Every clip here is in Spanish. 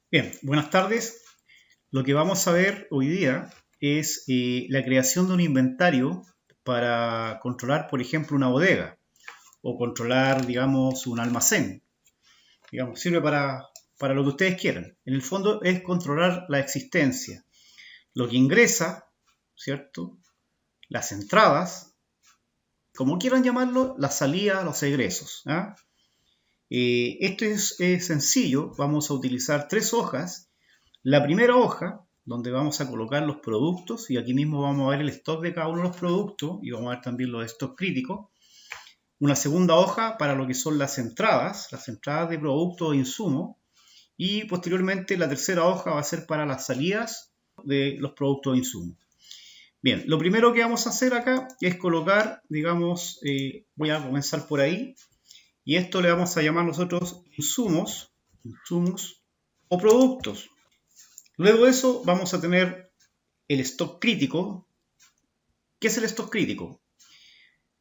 Bien, buenas tardes. Lo que vamos a ver hoy día es la creación de un inventario para controlar, por ejemplo, una bodega o controlar, digamos, un almacén. Digamos, sirve para lo que ustedes quieran. En el fondo es controlar la existencia, lo que ingresa, ¿cierto? Las entradas, como quieran llamarlo, la salida, los egresos. ¿Ah? Esto es sencillo. Vamos a utilizar tres hojas. La primera hoja, donde vamos a colocar los productos, y aquí mismo vamos a ver el stock de cada uno de los productos, y vamos a ver también los stocks críticos. Una segunda hoja para lo que son las entradas de productos e insumos, y posteriormente la tercera hoja va a ser para las salidas de los productos e insumos. Bien, lo primero que vamos a hacer acá es colocar, digamos, voy a comenzar por ahí, y esto le vamos a llamar nosotros insumos o productos. Luego de eso vamos a tener el stock crítico. ¿Qué es el stock crítico?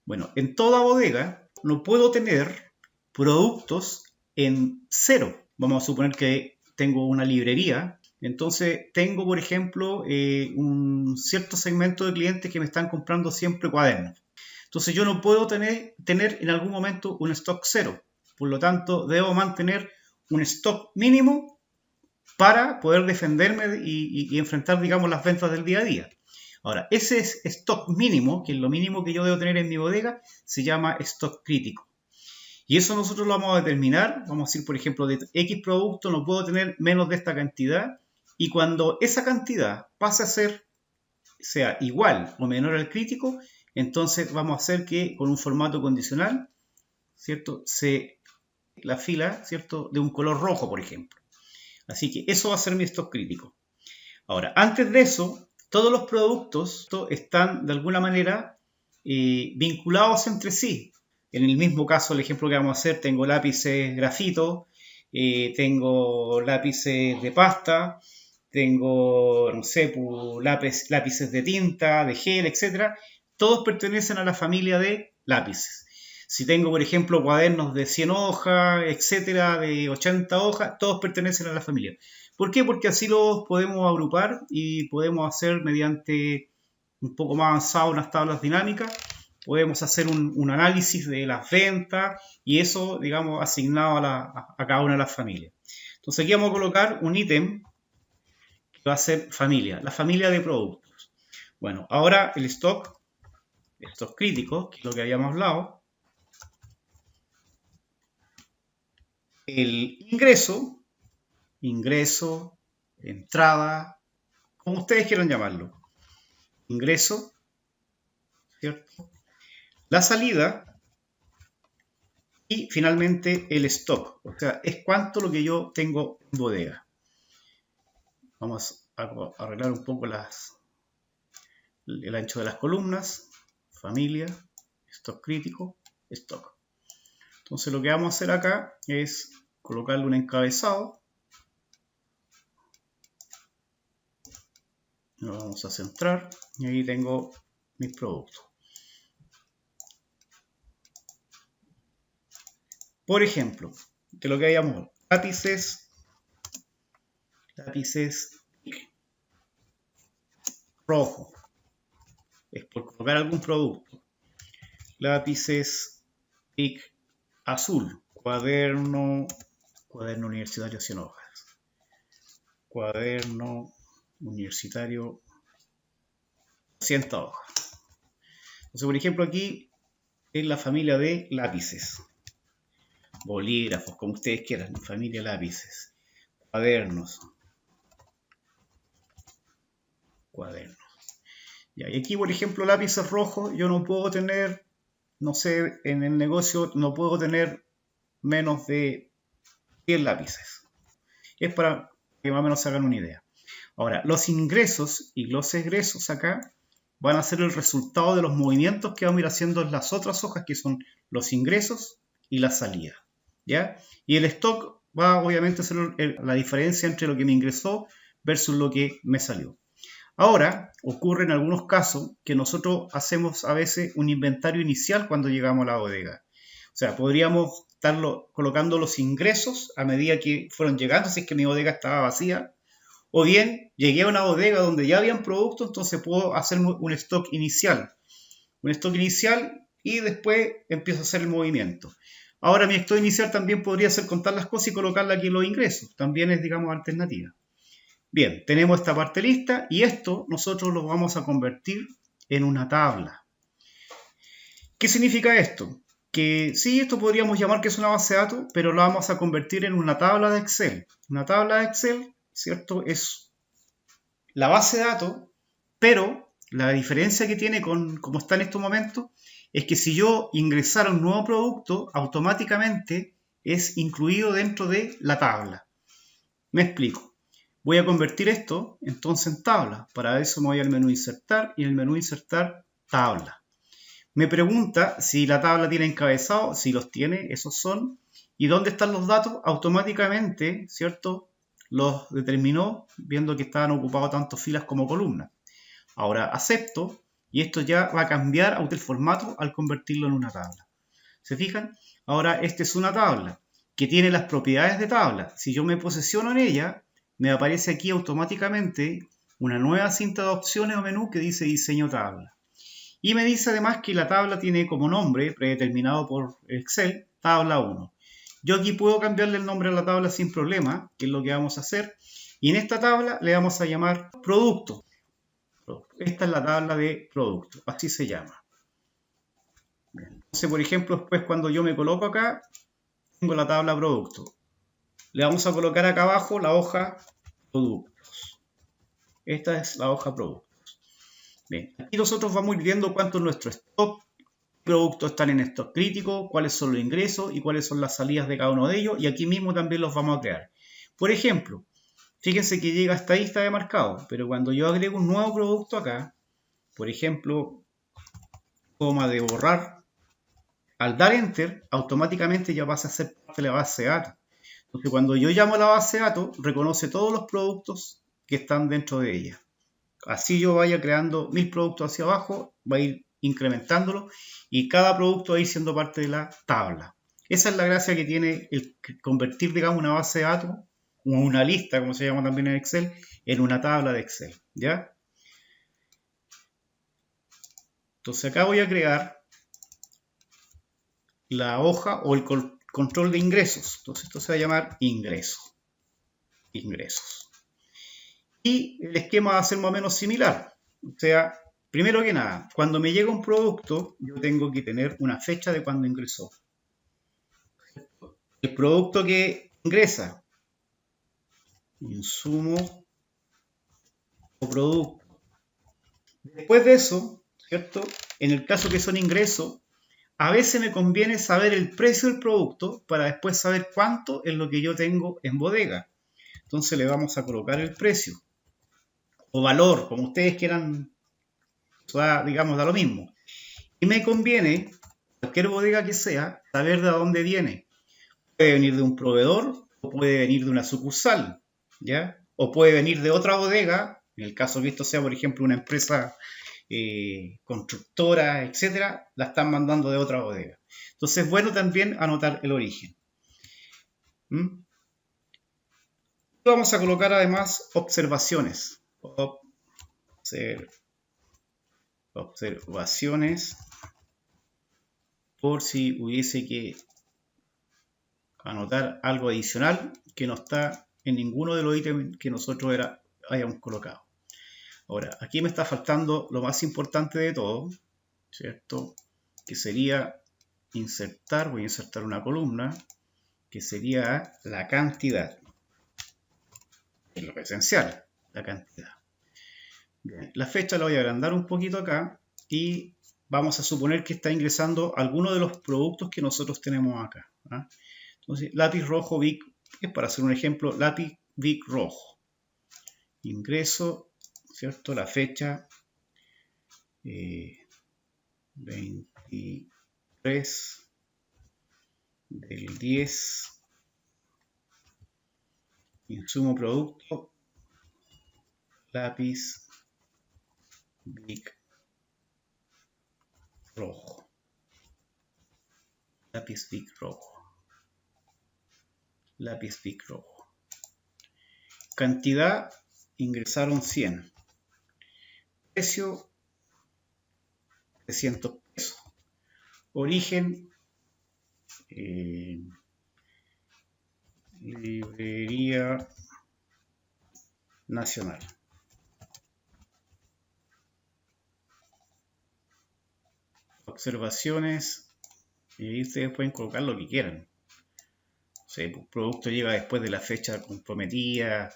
Bueno, en toda bodega no puedo tener productos en cero. Vamos a suponer que tengo una librería. Entonces tengo, por ejemplo, un cierto segmento de clientes que me están comprando siempre cuadernos. Entonces yo no puedo tener en algún momento un stock cero. Por lo tanto, debo mantener un stock mínimo para poder defenderme y enfrentar, digamos, las ventas del día a día. Ahora, ese stock mínimo, que es lo mínimo que yo debo tener en mi bodega, se llama stock crítico. Y eso nosotros lo vamos a determinar. Vamos a decir, por ejemplo, de X producto no puedo tener menos de esta cantidad. Y cuando esa cantidad pase a ser, sea igual o menor al crítico, entonces vamos a hacer que con un formato condicional, ¿cierto? La fila, ¿cierto? De un color rojo, por ejemplo. Así que eso va a ser mi stock crítico. Ahora, antes de eso, todos los productos están de alguna manera vinculados entre sí. En el mismo caso, el ejemplo que vamos a hacer, tengo lápices grafito, tengo lápices de pasta, tengo, no sé, lápices de tinta, de gel, etc. Todos pertenecen a la familia de lápices. Si tengo, por ejemplo, cuadernos de 100 hojas, etcétera, de 80 hojas, todos pertenecen a la familia. ¿Por qué? Porque así los podemos agrupar y podemos hacer mediante un poco más avanzado unas tablas dinámicas. Podemos hacer un análisis de las ventas y eso, digamos, asignado a cada una de las familias. Entonces aquí vamos a colocar un ítem que va a ser familia, la familia de productos. Bueno, ahora el stock crítico, que es lo que habíamos hablado. El ingreso, entrada, como ustedes quieran llamarlo. Ingreso, ¿cierto? La salida y finalmente el stock. O sea, es cuánto lo que yo tengo en bodega. Vamos a arreglar un poco el ancho de las columnas. Familia, stock crítico, stock. Entonces lo que vamos a hacer acá es colocarle un encabezado. Lo vamos a centrar y ahí tengo mis productos. Por ejemplo, de lo que habíamos, lápices rojo, es por colocar algún producto. Lápices PIC azul, cuaderno universitario 100 hojas. Cuaderno universitario 200 hojas. Entonces, por ejemplo, aquí es la familia de lápices. Bolígrafos, como ustedes quieran, familia lápices. Cuadernos. Ya, y aquí, por ejemplo, lápices rojos, yo no puedo tener, no sé, en el negocio no puedo tener menos de 10 lápices. Es para que más o menos se hagan una idea. Ahora, los ingresos y los egresos acá van a ser el resultado de los movimientos que vamos a ir haciendo en las otras hojas, que son los ingresos y la salida. ¿Ya? Y el stock va obviamente a ser la diferencia entre lo que me ingresó versus lo que me salió. Ahora, ocurre en algunos casos que nosotros hacemos a veces un inventario inicial cuando llegamos a la bodega. O sea, podríamos colocando los ingresos a medida que fueron llegando, si es que mi bodega estaba vacía. O bien, llegué a una bodega donde ya habían productos, entonces puedo hacer un stock inicial. Un stock inicial y después empiezo a hacer el movimiento. Ahora mi stock inicial también podría ser contar las cosas y colocarla aquí en los ingresos. También es, digamos, alternativa. Bien, tenemos esta parte lista y esto nosotros lo vamos a convertir en una tabla. ¿Qué significa esto? Que sí, esto podríamos llamar que es una base de datos, pero lo vamos a convertir en una tabla de Excel. Una tabla de Excel, ¿cierto? Es la base de datos, pero la diferencia que tiene con como está en estos momentos es que si yo ingresara un nuevo producto, automáticamente es incluido dentro de la tabla. Me explico. Voy a convertir esto entonces en tabla. Para eso me voy al menú insertar y en el menú insertar tabla. Me pregunta si la tabla tiene encabezado, si los tiene, esos son. ¿Y dónde están los datos? Automáticamente, ¿cierto? Los determinó viendo que estaban ocupados tanto filas como columnas. Ahora acepto y esto ya va a cambiar el formato al convertirlo en una tabla. ¿Se fijan? Ahora esta es una tabla que tiene las propiedades de tabla. Si yo me posesiono en ella, me aparece aquí automáticamente una nueva cinta de opciones o menú que dice diseño tabla. Y me dice además que la tabla tiene como nombre predeterminado por Excel, tabla 1. Yo aquí puedo cambiarle el nombre a la tabla sin problema, que es lo que vamos a hacer. Y en esta tabla le vamos a llamar producto. Esta es la tabla de producto, así se llama. Entonces, por ejemplo, después cuando yo me coloco acá, tengo la tabla producto. Le vamos a colocar acá abajo la hoja productos. Esta es la hoja productos. Bien, aquí nosotros vamos viendo cuánto es nuestro stock, qué productos están en stock crítico, cuáles son los ingresos y cuáles son las salidas de cada uno de ellos. Y aquí mismo también los vamos a crear. Por ejemplo, fíjense que llega hasta ahí, está demarcado, pero cuando yo agrego un nuevo producto acá, por ejemplo, coma de borrar, al dar enter, automáticamente ya pasa a ser parte de la base de datos. Entonces, cuando yo llamo a la base de datos, reconoce todos los productos que están dentro de ella. Así yo vaya creando 1000 productos hacia abajo, va a ir incrementándolo y cada producto va a ir siendo parte de la tabla. Esa es la gracia que tiene el convertir, digamos, una base de datos, o una lista, como se llama también en Excel, en una tabla de Excel, ¿ya? Entonces acá voy a crear la hoja o el control de ingresos. Entonces esto se va a llamar ingresos. Y el esquema va a ser más o menos similar. O sea, primero que nada, cuando me llega un producto, yo tengo que tener una fecha de cuando ingresó. El producto que ingresa, insumo o producto. Después de eso, ¿cierto? En el caso que son ingresos, a veces me conviene saber el precio del producto para después saber cuánto es lo que yo tengo en bodega. Entonces le vamos a colocar el precio o valor, como ustedes quieran, digamos, da lo mismo. Y me conviene, cualquier bodega que sea, saber de dónde viene. Puede venir de un proveedor o puede venir de una sucursal, ¿ya? O puede venir de otra bodega, en el caso que esto sea, por ejemplo, una empresa constructora, etcétera, la están mandando de otra bodega. Entonces es bueno también anotar el origen. Vamos a colocar además observaciones. Observaciones por si hubiese que anotar algo adicional que no está en ninguno de los ítems que nosotros hayamos colocado. Ahora, aquí me está faltando lo más importante de todo, ¿cierto? Que sería insertar, voy a insertar una columna, que sería la cantidad. Es lo esencial, la cantidad. Bien, la fecha la voy a agrandar un poquito acá y vamos a suponer que está ingresando alguno de los productos que nosotros tenemos acá. ¿Ah? Entonces, lápiz rojo Bic, es para hacer un ejemplo, lápiz Bic rojo. Ingreso, ¿cierto? La fecha 23 del 10. Insumo producto, lápiz Bic rojo. Lápiz Bic rojo. lápiz Bic rojo. Cantidad, ingresaron 100. Precio, 300 pesos. Origen, Librería Nacional. Observaciones, y ahí ustedes pueden colocar lo que quieran. O sea, el producto llega después de la fecha comprometida,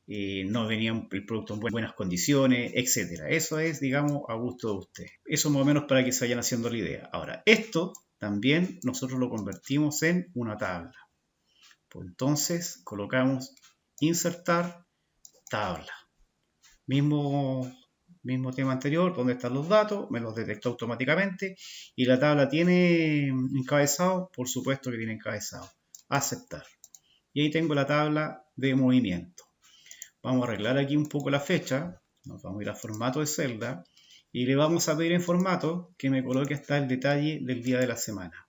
no venía el producto en buenas condiciones, etcétera. Eso es, digamos, a gusto de ustedes. Eso más o menos para que se vayan haciendo la idea. Ahora, esto también nosotros lo convertimos en una tabla. Pues entonces colocamos insertar tabla. Mismo tema anterior, donde están los datos, me los detectó automáticamente. Y la tabla tiene encabezado, por supuesto que tiene encabezado. Aceptar. Y ahí tengo la tabla de movimiento. Vamos a arreglar aquí un poco la fecha. Nos vamos a ir a formato de celda. Y le vamos a pedir en formato que me coloque hasta el detalle del día de la semana.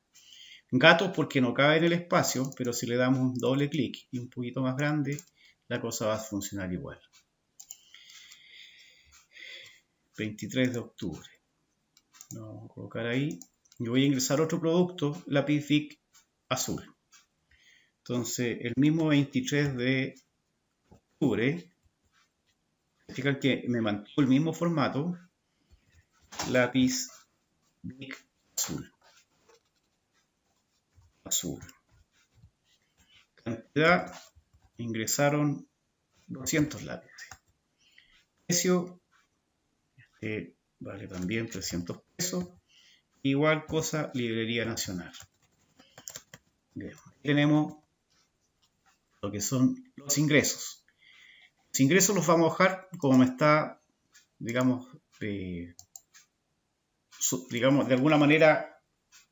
Gatos porque no cabe en el espacio, pero si le damos un doble clic y un poquito más grande, la cosa va a funcionar igual. 23 de octubre. Vamos a colocar ahí. Yo voy a ingresar otro producto, lápiz Bic azul. Entonces, el mismo 23 de octubre, fijan que me mantuvo el mismo formato, lápiz Bic azul. Cantidad, ingresaron 200 lápices. Precio, vale también 300 pesos. Igual cosa, Librería Nacional. Bien, tenemos lo que son los ingresos. Los ingresos los vamos a dejar como me está, digamos, de alguna manera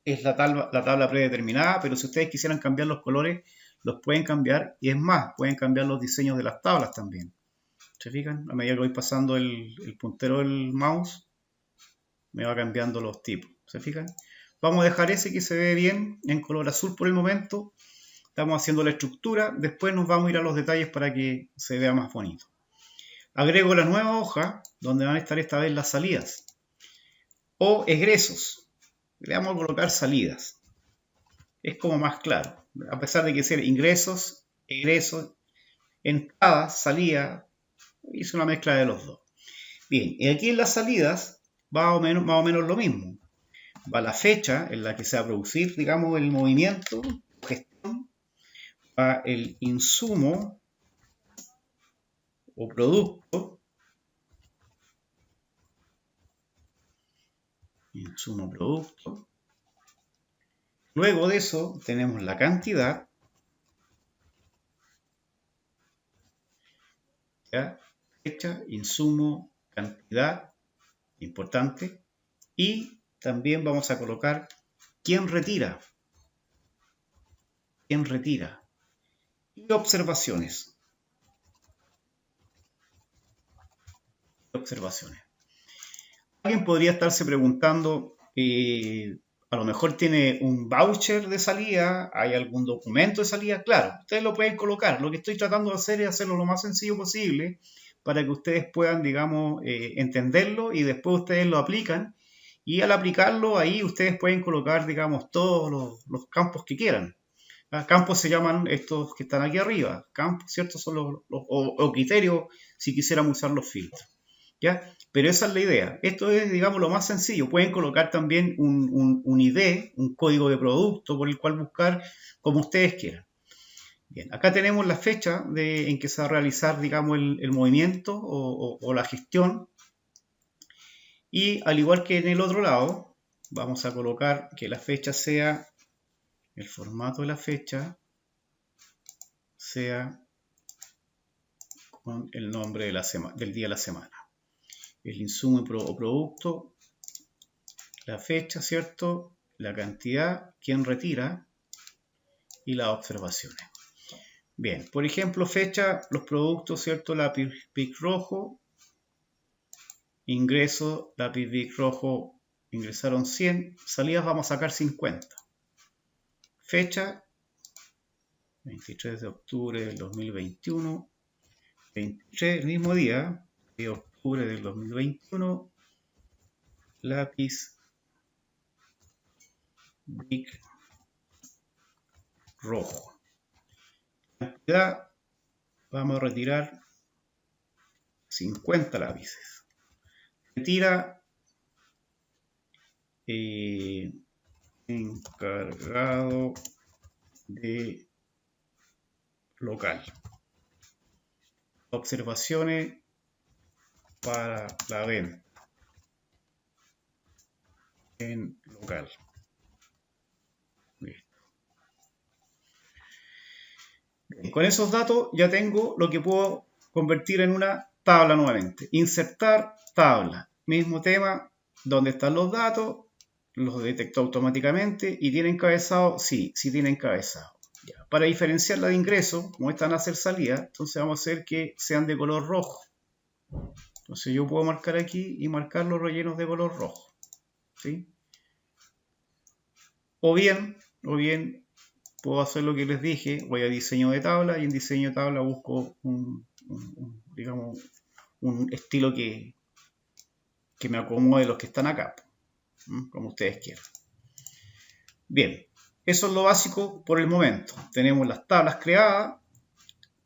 es la tabla predeterminada, pero si ustedes quisieran cambiar los colores, los pueden cambiar, y es más, pueden cambiar los diseños de las tablas también. ¿Se fijan? A medida que voy pasando el puntero del mouse, me va cambiando los tipos. ¿Se fijan? Vamos a dejar ese que se ve bien en color azul por el momento. Estamos haciendo la estructura, después nos vamos a ir a los detalles para que se vea más bonito. Agrego la nueva hoja, donde van a estar esta vez las salidas. O egresos. Le vamos a colocar salidas. Es como más claro. A pesar de que sea ingresos, egresos, entrada, salida, hice una mezcla de los dos. Bien, y aquí en las salidas va más o menos lo mismo. Va la fecha en la que se va a producir, digamos, el movimiento, gestión, va el insumo o producto, insumo producto. Luego de eso tenemos la cantidad, ¿ya? Fecha, insumo, cantidad, importante, y también vamos a colocar quién retira, y observaciones. Alguien podría estarse preguntando, a lo mejor tiene un voucher de salida, hay algún documento de salida. Claro, ustedes lo pueden colocar. Lo que estoy tratando de hacer es hacerlo lo más sencillo posible para que ustedes puedan, digamos, entenderlo, y después ustedes lo aplican. Y al aplicarlo ahí ustedes pueden colocar, digamos, todos los campos que quieran. Campos se llaman estos que están aquí arriba. Campos, ¿cierto? Son o criterios si quisiéramos usar los filtros. ¿Ya? Pero esa es la idea. Esto es, digamos, lo más sencillo. Pueden colocar también un ID, un código de producto por el cual buscar, como ustedes quieran. Bien, acá tenemos la fecha en que se va a realizar, digamos, el movimiento o la gestión. Y al igual que en el otro lado, vamos a colocar que la fecha sea, el formato de la fecha sea con el nombre de del día de la semana. El insumo o producto, la fecha, ¿cierto? La cantidad, quién retira y las observaciones. Bien, por ejemplo, fecha, los productos, ¿cierto? Lápiz Bic rojo, ingreso, lápiz Bic rojo, ingresaron 100, salidas vamos a sacar 50. Fecha, 23 de octubre del 2021. 23, el mismo día de octubre del 2021. Lápiz Bic rojo. Cantidad, vamos a retirar 50 lápices. Retira encargado de local. Observaciones para la venta en local. Listo. Bien, con esos datos ya tengo lo que puedo convertir en una tabla nuevamente. Insertar tabla. Mismo tema, ¿dónde están los datos? Los detectó automáticamente y tiene encabezado. Sí, sí tiene encabezado. Ya. Para diferenciarla de ingreso, como están a hacer salida, entonces vamos a hacer que sean de color rojo. Entonces yo puedo marcar aquí y marcar los rellenos de color rojo. ¿Sí? O bien puedo hacer lo que les dije, voy a diseño de tabla y en diseño de tabla busco digamos, un estilo que me acomode los que están acá, como ustedes quieran. Bien, eso es lo básico por el momento. Tenemos las tablas creadas,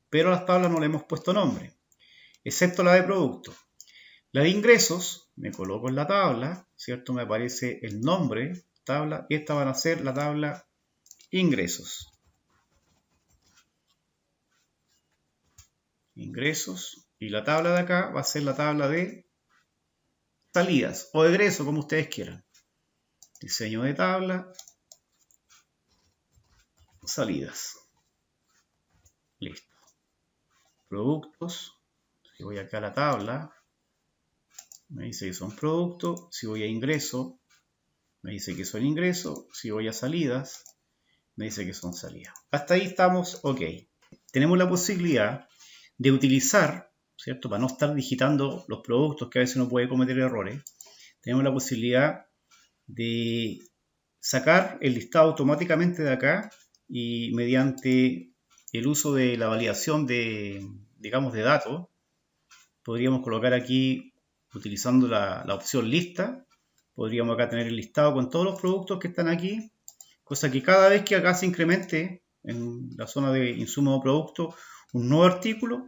pero a las tablas no le hemos puesto nombre, excepto la de producto. La de ingresos, me coloco en la tabla, ¿cierto? Me aparece el nombre, tabla, y esta van a ser la tabla ingresos. Ingresos, y la tabla de acá va a ser la tabla de salidas o egreso, como ustedes quieran. Diseño de tabla, salidas. Listo. Productos, si voy acá a la tabla, me dice que son productos. Si voy a ingreso, me dice que son ingresos. Si voy a salidas, me dice que son salidas. Hasta ahí estamos ok. Tenemos la posibilidad de utilizar, ¿cierto? Para no estar digitando los productos, que a veces uno puede cometer errores, tenemos la posibilidad de sacar el listado automáticamente de acá y mediante el uso de la validación de, digamos, de datos, podríamos colocar aquí, utilizando la opción lista, podríamos acá tener el listado con todos los productos que están aquí, cosa que cada vez que acá se incremente en la zona de insumo o producto un nuevo artículo,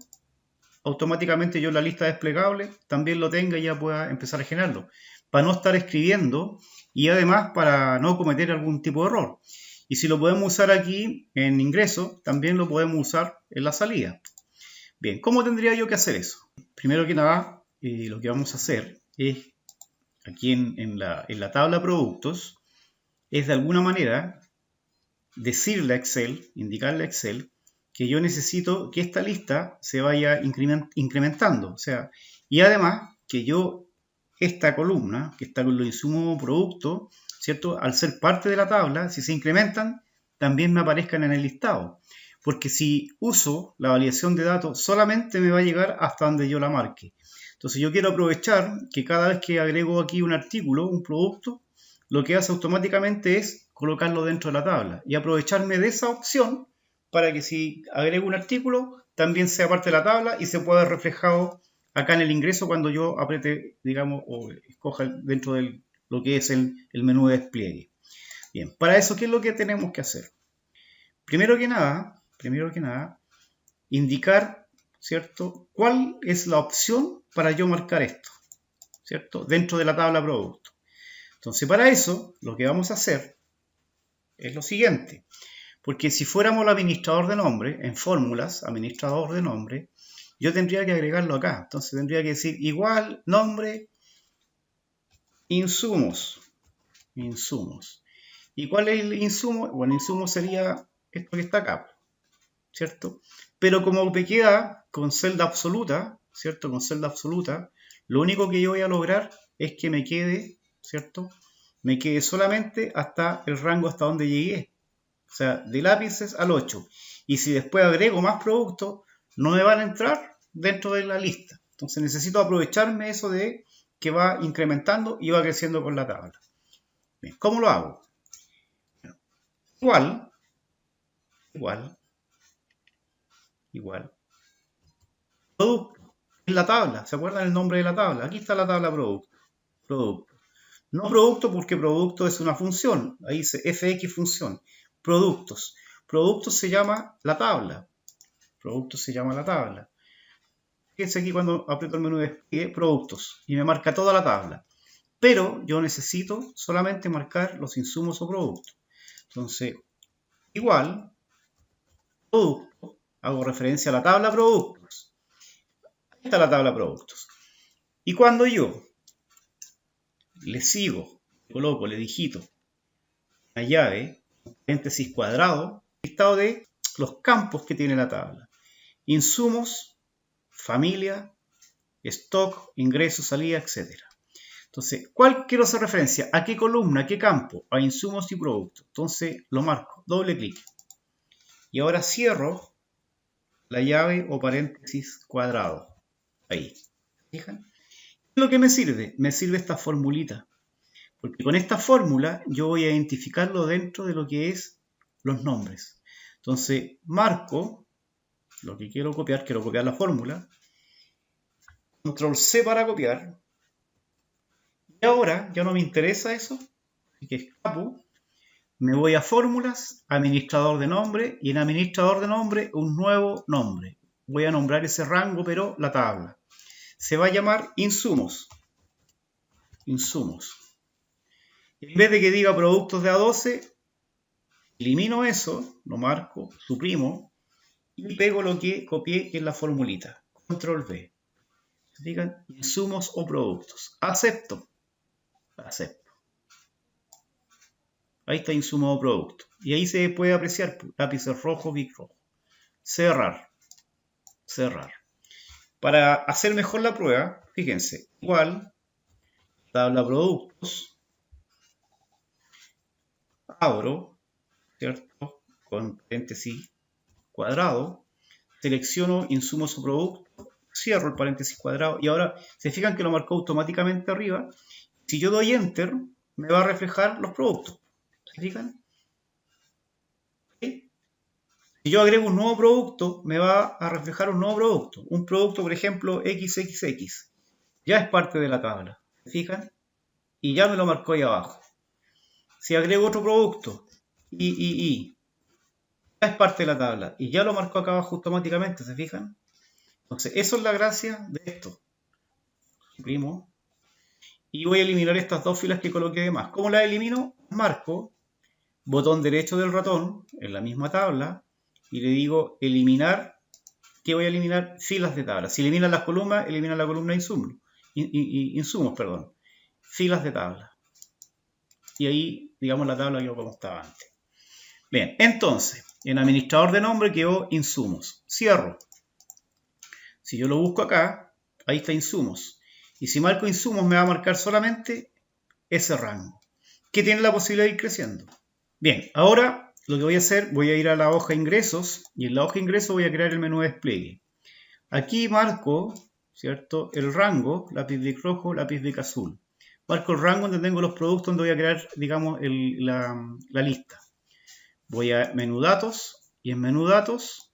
automáticamente yo en la lista desplegable también lo tenga y ya pueda empezar a generarlo, para no estar escribiendo y además para no cometer algún tipo de error. Y si lo podemos usar aquí en ingreso, también lo podemos usar en la salida. Bien, ¿cómo tendría yo que hacer eso? Primero que nada, lo que vamos a hacer es, aquí en la tabla productos, es de alguna manera decirle a Excel, indicarle a Excel, que yo necesito que esta lista se vaya incrementando. O sea, y además que yo, esta columna, que está con los insumos productos, ¿cierto? Al ser parte de la tabla, si se incrementan, también me aparezcan en el listado. Porque si uso la validación de datos, solamente me va a llegar hasta donde yo la marque. Entonces yo quiero aprovechar que cada vez que agrego aquí un artículo, un producto, lo que hace automáticamente es colocarlo dentro de la tabla y aprovecharme de esa opción para que si agrego un artículo también sea parte de la tabla y se pueda ver reflejado acá en el ingreso cuando yo apriete, digamos, o escoja dentro de lo que es el menú de despliegue. Bien, para eso, ¿qué es lo que tenemos que hacer? Primero que nada, indicar, ¿cierto?, cuál es la opción para yo marcar esto, ¿cierto?, dentro de la tabla producto. Entonces, para eso, lo que vamos a hacer es lo siguiente. Porque si fuéramos el administrador de nombre, en fórmulas, administrador de nombre, yo tendría que agregarlo acá. Entonces tendría que decir igual nombre insumos. ¿Y cuál es el insumo? Bueno, el insumo sería esto que está acá, ¿cierto? Pero como me queda con celda absoluta, ¿cierto? Con celda absoluta, lo único que yo voy a lograr es que me quede, ¿cierto? Me quede solamente hasta el rango hasta donde llegué. O sea, de lápices al 8. Y si después agrego más productos, no me van a entrar dentro de la lista. Entonces necesito aprovecharme eso de que va incrementando y va creciendo con la tabla. Bien, ¿cómo lo hago? Igual, igual. Producto, en la tabla, ¿se acuerdan el nombre de la tabla? Aquí está la tabla producto. Producto. No producto porque producto es una función, ahí dice fx función. Productos. Productos se llama la tabla. Productos se llama la tabla. Fíjense aquí cuando aprieto el menú de despliegue, productos, y me marca toda la tabla. Pero yo necesito solamente marcar los insumos o productos. Entonces, igual, producto, hago referencia a la tabla productos. Ahí está la tabla productos. Y cuando yo le sigo, coloco, le digito una llave, paréntesis cuadrado, listado de los campos que tiene la tabla. Insumos, familia, stock, ingresos, salida, etc. Entonces, ¿cuál quiero hacer referencia? ¿A qué columna? ¿A qué campo? A insumos y productos. Entonces, lo marco, doble clic. Y ahora cierro la llave o paréntesis cuadrado. Ahí. ¿Fijan? ¿Qué es lo que me sirve? Me sirve esta formulita. Porque con esta fórmula yo voy a identificarlo dentro de lo que es los nombres. Entonces, marco lo que quiero copiar la fórmula. Control C para copiar. Y ahora ya no me interesa eso. Así que escapo. Me voy a fórmulas, administrador de nombre. Y en administrador de nombre, un nuevo nombre. Voy a nombrar ese rango, pero la tabla. Se va a llamar insumos. Insumos. En vez de que diga productos de A12, elimino eso, lo marco, suprimo y pego lo que copié en la formulita. Control V. ¿Se fijan? Insumos o productos. Acepto. Acepto. Ahí está insumo o producto. Y ahí se puede apreciar lápices rojo, Bic rojo. Cerrar. Cerrar. Para hacer mejor la prueba, fíjense, igual, tabla productos. Abro, ¿cierto? Con paréntesis cuadrado, selecciono insumos o productos, cierro el paréntesis cuadrado y ahora se fijan que lo marcó automáticamente arriba. Si yo doy Enter, me va a reflejar los productos. ¿Se fijan? ¿Sí? Si yo agrego un nuevo producto, me va a reflejar un nuevo producto. Un producto, por ejemplo, XXX. Ya es parte de la tabla. ¿Se fijan? Y ya me lo marcó ahí abajo. Si agrego otro producto, y ya es parte de la tabla. Y ya lo marcó acá abajo automáticamente, ¿se fijan? Entonces, eso es la gracia de esto. Suprimo. Y voy a eliminar estas dos filas que coloqué de más. ¿Cómo las elimino? Marco, botón derecho del ratón, en la misma tabla, y le digo eliminar. ¿Qué voy a eliminar? Filas de tabla. Si eliminan las columnas, elimina la columna insumos. Insumos, perdón. Filas de tabla. Y ahí, digamos, la tabla quedó como estaba antes. Bien, entonces, en administrador de nombre quedó insumos. Cierro. Si yo lo busco acá, ahí está insumos. Y si marco insumos me va a marcar solamente ese rango, que tiene la posibilidad de ir creciendo. Bien, ahora lo que voy a hacer, voy a ir a la hoja ingresos y en la hoja ingresos voy a crear el menú de despliegue. Aquí marco, ¿cierto? El rango, lápiz Bic rojo, lápiz Bic azul. Marco el rango donde tengo los productos donde voy a crear, digamos, la lista. Voy a menú datos y en menú datos,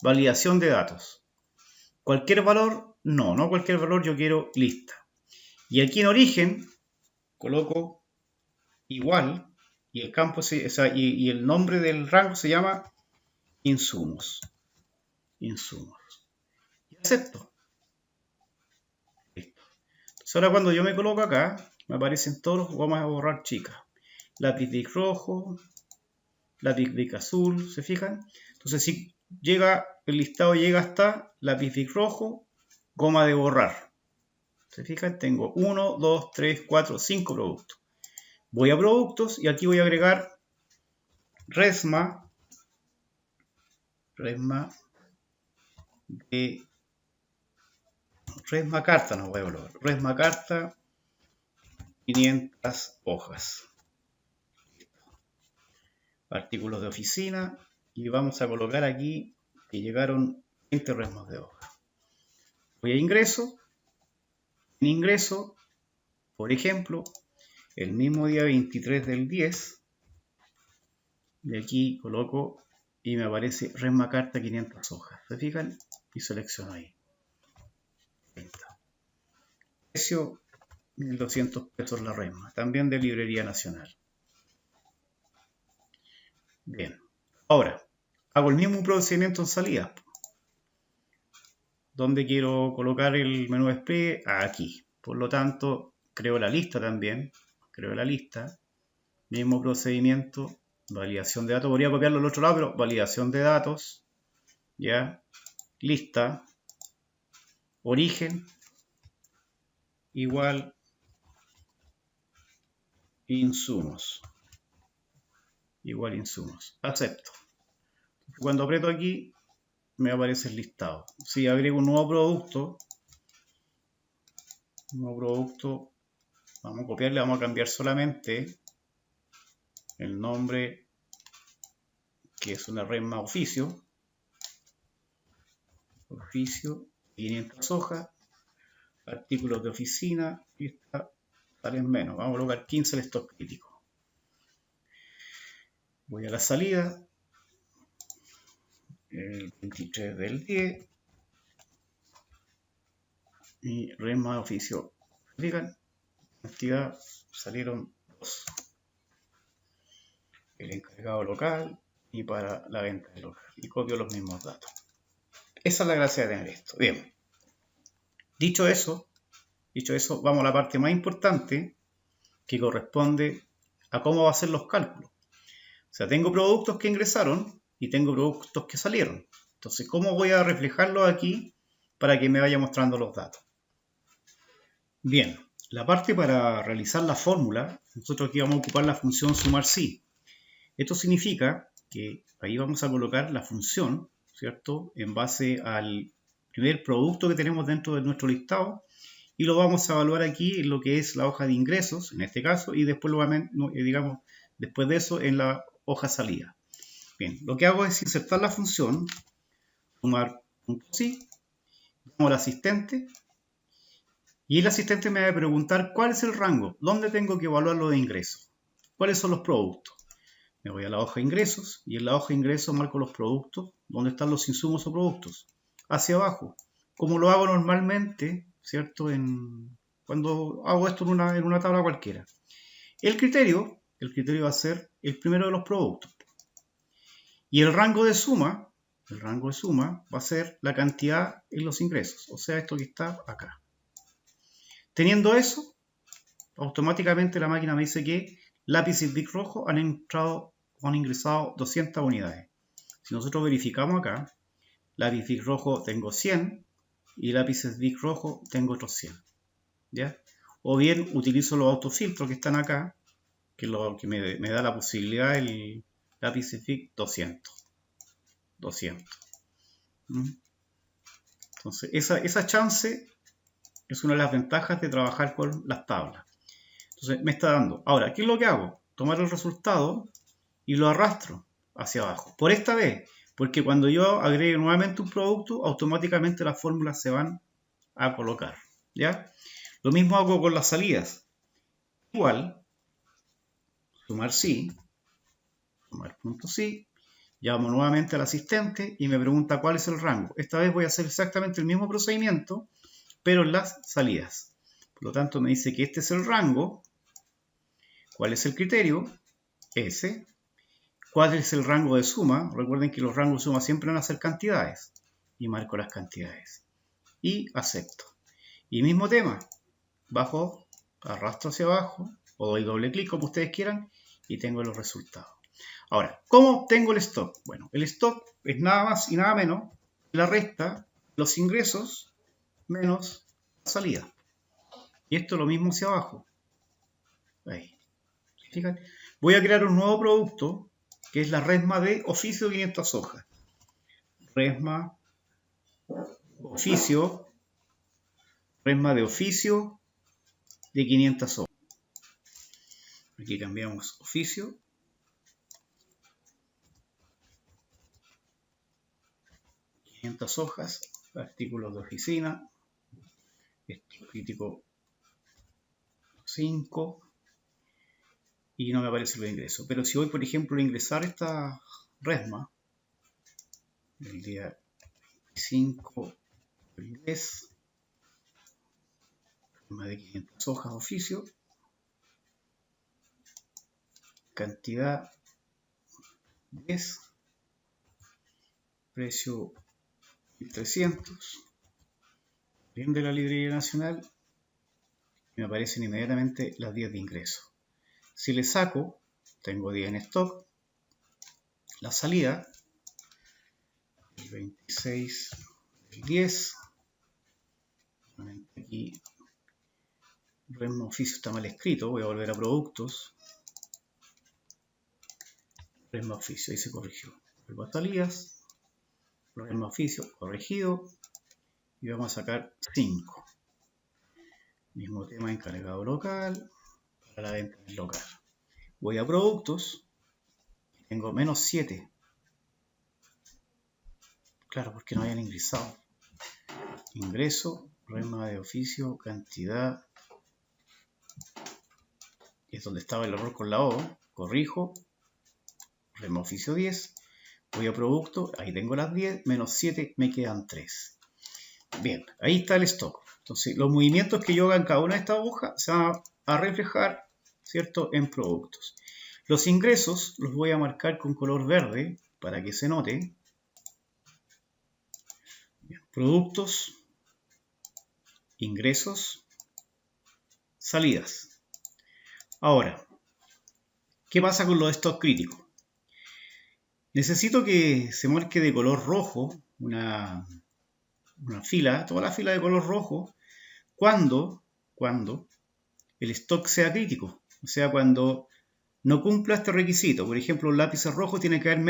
validación de datos. Cualquier valor, no cualquier valor, yo quiero lista. Y aquí en origen coloco igual y el campo y el nombre del rango se llama insumos. Insumos. Y acepto. Listo. Entonces ahora cuando yo me coloco acá, me aparecen todos los gomas a borrar chicas. Lápiz Bic rojo, lápiz Bic azul, ¿se fijan? Entonces si el listado llega hasta lápiz Bic rojo, goma de borrar. ¿Se fijan? Tengo 1, 2, 3, 4, 5 productos. Voy a productos y aquí voy a agregar resma carta, no voy a volver. Resma carta, 500 hojas. Artículos de oficina y vamos a colocar aquí que llegaron 20 resmas de hoja. Voy a ingreso. En ingreso, por ejemplo, el mismo día 23 del 10, y aquí coloco y me aparece resma carta 500 hojas. ¿Se fijan? Y selecciono ahí. Precio 1.200 pesos la resma, también de Librería Nacional. Bien, ahora hago el mismo procedimiento en salida. ¿Dónde quiero colocar el menú despliegue? Aquí. Por lo tanto, creo la lista también. Creo la lista. Mismo procedimiento. Validación de datos. Podría copiarlo al otro lado, pero validación de datos. Ya. Lista. Origen. Igual. Insumos. Igual insumos. Acepto. Cuando aprieto aquí, me aparece el listado. Si agrego un nuevo producto, vamos a copiarle, vamos a cambiar solamente el nombre, que es una resma oficio, 500 hojas, artículos de oficina, y esta salen menos, vamos a colocar 15 el stock crítico. Voy a la salida, el 23 del 10, y resma de oficio, fijan, cantidad salieron 2. El encargado local y para la venta del local, y copio los mismos datos. Esa es la gracia de tener esto. Bien, dicho eso, vamos a la parte más importante, que corresponde a cómo va a ser los cálculos. O sea, tengo productos que ingresaron y tengo productos que salieron. Entonces, ¿cómo voy a reflejarlo aquí para que me vaya mostrando los datos? Bien, la parte para realizar la fórmula, nosotros aquí vamos a ocupar la función sumar sí. Esto significa que ahí vamos a colocar la función, ¿cierto?, en base al primer producto que tenemos dentro de nuestro listado, y lo vamos a evaluar aquí en lo que es la hoja de ingresos, en este caso, y después, digamos, después de eso en la hoja salida. Bien, lo que hago es insertar la función, sumar.sí, llamo al asistente, y el asistente me va a preguntar cuál es el rango, dónde tengo que evaluar los ingresos, cuáles son los productos. Me voy a la hoja de ingresos, y en la hoja de ingresos marco los productos, dónde están los insumos o productos, hacia abajo, como lo hago normalmente, ¿cierto?, cuando hago esto en una tabla cualquiera. El criterio va a ser el primero de los productos. Y el rango de suma va a ser la cantidad en los ingresos, o sea, esto que está acá. Teniendo eso, automáticamente la máquina me dice que lápices Bic rojo han ingresado 200 unidades. Si nosotros verificamos acá, lápiz Bic rojo tengo 100 y lápices Bic rojo tengo otros 100. ¿Ya? O bien utilizo los autofiltros que están acá, que es lo que me da la posibilidad el lápiz Bic 200. Entonces, esa chance es una de las ventajas de trabajar con las tablas. Entonces, me está dando. Ahora, ¿qué es lo que hago? Tomar el resultado y lo arrastro hacia abajo. Por esta vez, porque cuando yo agregue nuevamente un producto, automáticamente las fórmulas se van a colocar. ¿Ya? Lo mismo hago con las salidas. Igual, sumar sí, sumar.sí, llamo nuevamente al asistente y me pregunta cuál es el rango. Esta vez voy a hacer exactamente el mismo procedimiento, pero en las salidas. Por lo tanto, me dice que este es el rango. ¿Cuál es el criterio? S. ¿Cuál es el rango de suma? Recuerden que los rangos de suma siempre van a ser cantidades. Y marco las cantidades. Y acepto. Y mismo tema. Bajo, arrastro hacia abajo, o doy doble clic como ustedes quieran, y tengo los resultados. Ahora, ¿cómo obtengo el stock? Bueno, el stock es nada más y nada menos la resta los ingresos menos la salida. Y esto es lo mismo hacia abajo. Ahí. Fíjate. Voy a crear un nuevo producto que es la resma de oficio 500 hojas. Resma de oficio de 500 hojas. Aquí cambiamos oficio. Hojas, artículos de oficina, esto crítico 5, y no me aparece el ingreso. Pero si voy, por ejemplo, a ingresar esta resma, el día 25 del 10, más de 500 hojas de oficio, cantidad 10, precio 1300, bien de la librería nacional, y me aparecen inmediatamente las 10 de ingreso. Si le saco, tengo 10 en stock, la salida, el 26 del 10, aquí Resma Oficio está mal escrito, voy a volver a productos, Resma Oficio, ahí se corrigió, vuelvo a salidas, Resma Oficio corregido, y vamos a sacar 5. Mismo tema, encargado local, para la venta del local. Voy a productos, tengo menos 7. Claro, porque no habían ingresado. Ingreso, Resma de oficio, cantidad, es donde estaba el error con la O, corrijo, Resma oficio 10, voy a producto, ahí tengo las 10, menos 7, me quedan 3. Bien, ahí está el stock. Entonces, los movimientos que yo haga en cada una de estas hojas se van a reflejar, ¿cierto?, en productos. Los ingresos los voy a marcar con color verde para que se note. Bien, productos, ingresos, salidas. Ahora, ¿qué pasa con los stocks críticos? Necesito que se marque de color rojo una fila, toda la fila de color rojo, cuando el stock sea crítico, o sea, cuando no cumpla este requisito. Por ejemplo, un lápiz rojo tiene que haber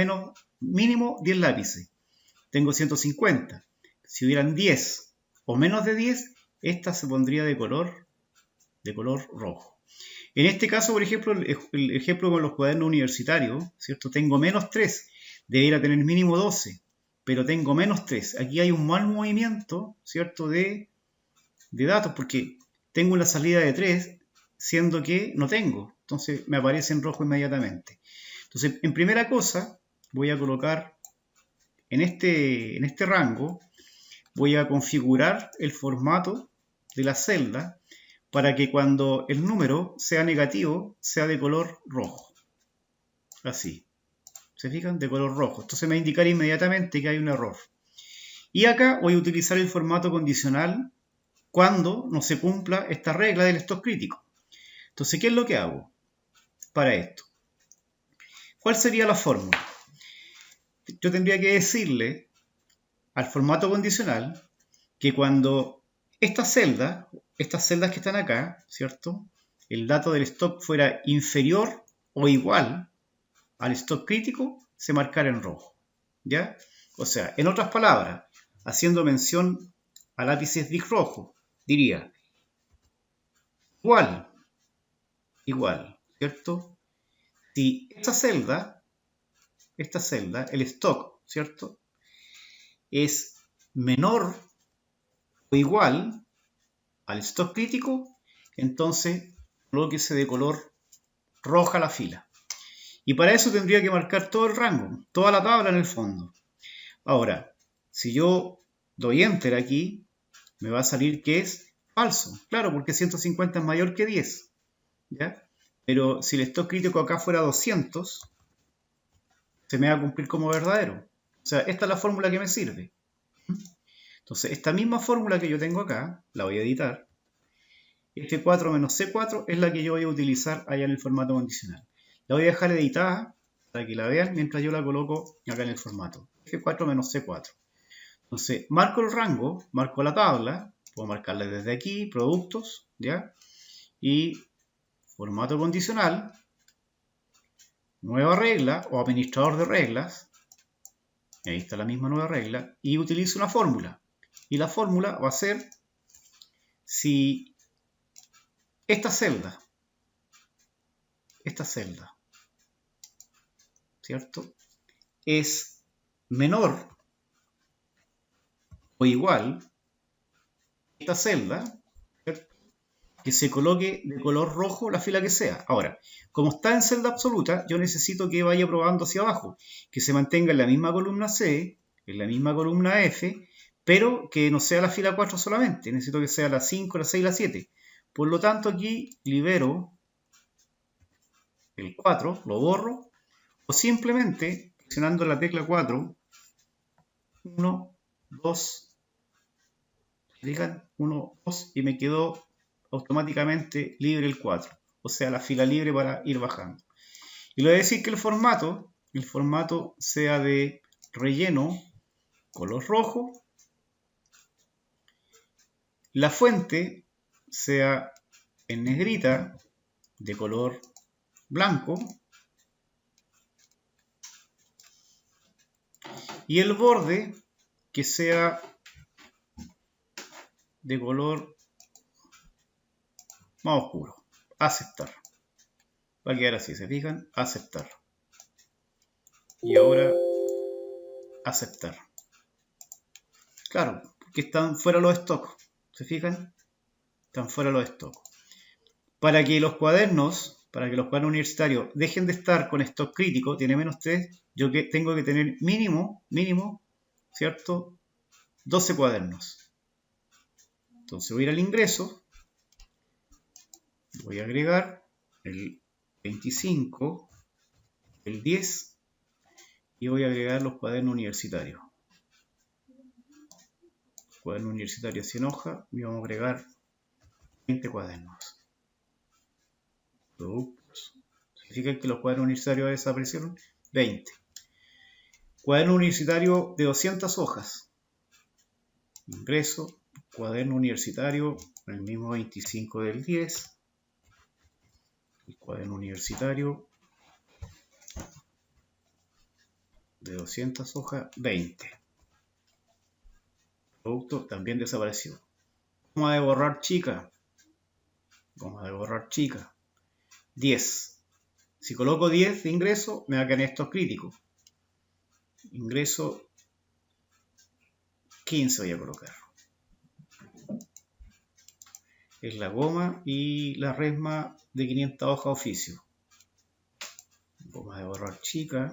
mínimo 10 lápices. Tengo 150. Si hubieran 10 o menos de 10, esta se pondría de color rojo. En este caso, por ejemplo, el ejemplo con los cuadernos universitarios, ¿cierto? Tengo menos 3, debería tener mínimo 12, pero tengo menos 3. Aquí hay un mal movimiento, ¿cierto?, de datos, porque tengo una salida de 3, siendo que no tengo. Entonces me aparece en rojo inmediatamente. Entonces, en primera cosa, voy a colocar en este rango, voy a configurar el formato de la celda para que cuando el número sea negativo, sea de color rojo. Así. ¿Se fijan? De color rojo. Entonces me va a indicar inmediatamente que hay un error. Y acá voy a utilizar el formato condicional cuando no se cumpla esta regla del stock crítico. Entonces, ¿qué es lo que hago para esto? ¿Cuál sería la fórmula? Yo tendría que decirle al formato condicional que cuando estas celdas que están acá, ¿cierto?, el dato del stock fuera inferior o igual al stock crítico, se marcara en rojo. ¿Ya? O sea, en otras palabras, haciendo mención a lápices Bic rojo, diría igual, ¿cierto? Si esta celda, el stock, ¿cierto?, es menor o igual al stock crítico, entonces colóquese de color roja la fila. Y para eso tendría que marcar todo el rango, toda la tabla en el fondo. Ahora, si yo doy Enter aquí, me va a salir que es falso. Claro, porque 150 es mayor que 10. ¿Ya? Pero si el stock crítico acá fuera 200, se me va a cumplir como verdadero. O sea, esta es la fórmula que me sirve. Entonces, esta misma fórmula que yo tengo acá, la voy a editar. F4 menos C4 es la que yo voy a utilizar allá en el formato condicional. La voy a dejar editada para que la vean mientras yo la coloco acá en el formato. F4 menos C4. Entonces, marco el rango, marco la tabla, puedo marcarla desde aquí, productos, ¿ya? Y formato condicional, nueva regla o administrador de reglas, ahí está la misma nueva regla, y utilizo una fórmula. Y la fórmula va a ser si esta celda, ¿cierto?, es menor o igual a esta celda, ¿cierto?, que se coloque de color rojo la fila que sea. Ahora, como está en celda absoluta, yo necesito que vaya probando hacia abajo, que se mantenga en la misma columna C, en la misma columna F, pero que no sea la fila 4 solamente. Necesito que sea la 5, la 6 y la 7. Por lo tanto, aquí libero el 4, lo borro, o simplemente presionando la tecla 4, 1, 2, fijan, 1, 2, y me quedó automáticamente libre el 4. O sea, la fila libre para ir bajando. Y le voy a decir que el formato sea de relleno, color rojo. La fuente sea en negrita, de color blanco. Y el borde que sea de color más oscuro. Aceptar. Va a quedar así, ¿se fijan? Aceptar. Y ahora aceptar. Claro, porque están fuera los stock. ¿Se fijan? Están fuera los stock. Para que los cuadernos universitarios dejen de estar con stock crítico, tiene menos 3, yo tengo que tener mínimo, ¿cierto? 12 cuadernos. Entonces voy a ir al ingreso, voy a agregar el 25, el 10 y voy a agregar los cuadernos universitarios. Cuaderno universitario 100 hojas y vamos a agregar 20 cuadernos. Productos. ¿Significa que los cuadernos universitarios desaparecieron? 20. Cuaderno universitario de 200 hojas. Ingreso, cuaderno universitario, el mismo 25 del 10. El cuaderno universitario de 200 hojas, 20. Producto también desapareció. Vamos a borrar chica. 10. Si coloco 10 de ingreso, me va a quedar estos críticos. Ingreso 15 voy a colocar. Es la goma y la resma de 500 hojas oficio. Goma de borrar chica.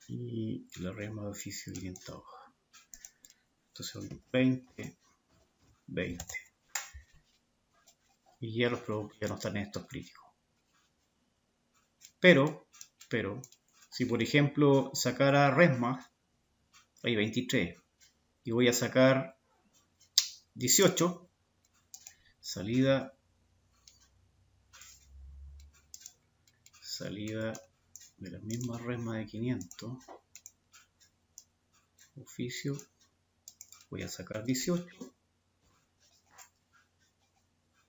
Y la resma de oficio 500 hojas. Entonces son 20, 20. Y ya los productos ya no están en estos críticos. Pero, si por ejemplo sacara resma, hay 23, y voy a sacar 18, salida de la misma resma de 500, oficio, voy a sacar 18,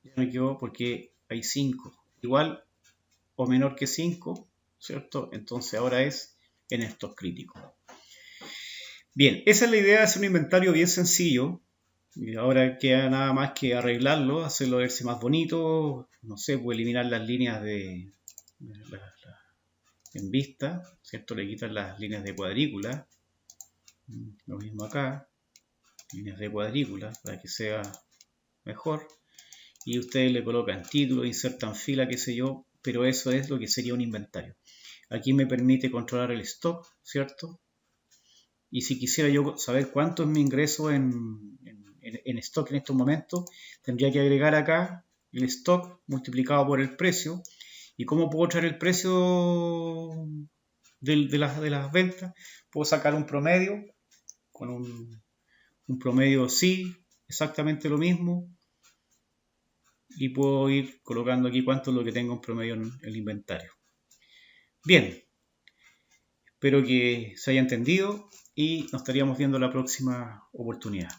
ya me quedó porque hay 5, igual o menor que 5, ¿cierto? Entonces ahora es en estos críticos. Bien, esa es la idea de hacer un inventario bien sencillo. Y ahora queda nada más que arreglarlo, hacerlo verse más bonito, no sé, puedo eliminar las líneas en vista, ¿cierto? Le quitan las líneas de cuadrícula, lo mismo acá, líneas de cuadrícula para que sea mejor, y ustedes le colocan título, insertan fila, qué sé yo, pero eso es lo que sería un inventario. Aquí me permite controlar el stock, ¿cierto? Y si quisiera yo saber cuánto es mi ingreso en stock en estos momentos, tendría que agregar acá el stock multiplicado por el precio. ¿Y cómo puedo traer el precio de las ventas? Puedo sacar un promedio, con un promedio sí, exactamente lo mismo. Y puedo ir colocando aquí cuánto es lo que tengo en promedio en el inventario. Bien, espero que se haya entendido y nos estaríamos viendo la próxima oportunidad.